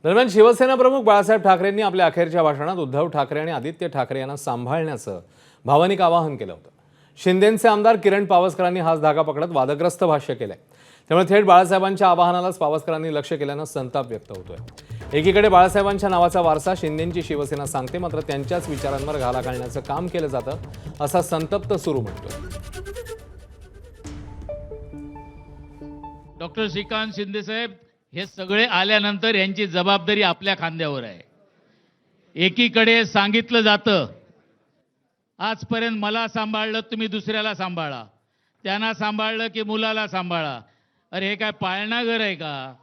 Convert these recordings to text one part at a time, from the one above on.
दरम्यान शिवसेना प्रमुख बाळासाहेब ठाकरेंनी आपल्या अखेरच्या भाषणात उद्धव ठाकरे आणि आदित्य ठाकरे यांना सांभाळण्याचं भावनिक आवाहन केलं होतं। शिंदेचे आमदार किरण पावसकरांनी हाच धागा पकडत वादग्रस्त भाष्य केलंय। त्यामुळे थेट बाळासाहेबांच्या आवाहनालाच पावसकरांनी लक्ष केल्यानं संताप व्यक्त होतोय। एकीकडे बाळासाहेबांच्या नावाचा वारसा शिंदेची शिवसेना सांगते, मात्र त्यांच्याच विचारांवर घाला घालण्याचं काम केलं जातं असा संतप्त सुरू म्हणतोय। डॉक्टर श्रीकांत शिंदे साहेब हे सगळे आल्यानंतर यांची जबाबदारी आपल्या खांद्यावर आहे। एकीकडे सांगितलं जातं आजपर्यंत मला सांभाळलं तुम्ही दुसऱ्याला सांभाळा, त्यांना सांभाळलं की मुलाला सांभाळा। अरे हे काय पाळणा घर आहे का?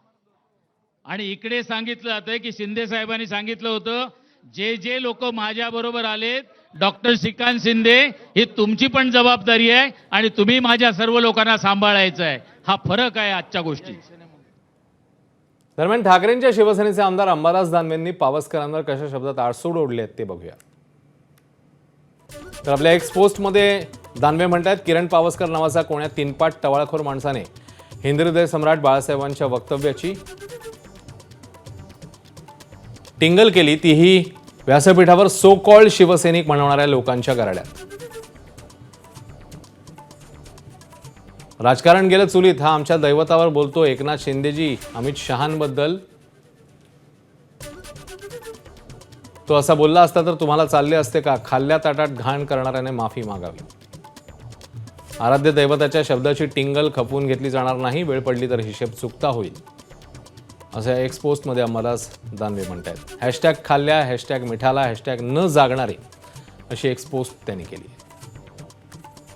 आणि इकडे सांगितलं जातं की शिंदे साहेबांनी सांगितलं होतं जे जे लोक माझ्या बरोबर आलेत डॉक्टर श्रीकांत शिंदे ही तुमची पण जबाबदारी आहे आणि तुम्ही माझ्या सर्व लोकांना सांभाळायचं आहे। हा फरक आहे आजच्या गोष्टी। दरम्यान ठाकरेंच्या शिवसेनेचे आमदार अंबादास दानवेंनी पावसकरांवर कशा शब्दात आडसूड ओढले आहेत ते बघूया। तर आपल्या एक्स पोस्टमध्ये दानवे म्हणतात, किरण पावसकर नावाचा कोण्या तीनपाट टवाळखोर माणसाने हिंदुहृदय सम्राट बाळासाहेबांच्या वक्तव्याची टिंगल केली, तीही व्यासपीठावर सो कॉल्ड शिवसैनिक म्हणवणाऱ्या लोकांच्या गराड्यात। राजकारण गेलं चुलीत, हा आमच्या दैवतावर बोलतो एकनाथ शिंदेजी अमित शहांबद्दल। तो असा बोलला असता तर तुम्हाला चालले असते का? खाल्ल्या ताटात घाण करणाऱ्याने माफी मागावी। आराध्य दैवताच्या शब्दाची टिंगल खपवून घेतली जाणार नाही, वेळ पडली तर हिशेब चुकता होईल, असं एक्स पोस्टमध्ये अंबादास दानवे म्हणतात। हॅशटॅग खाल्ल्या, हॅशटॅग मिठाला, हॅशटॅग न जागणारे अशी एक्स पोस्ट त्यांनी केली।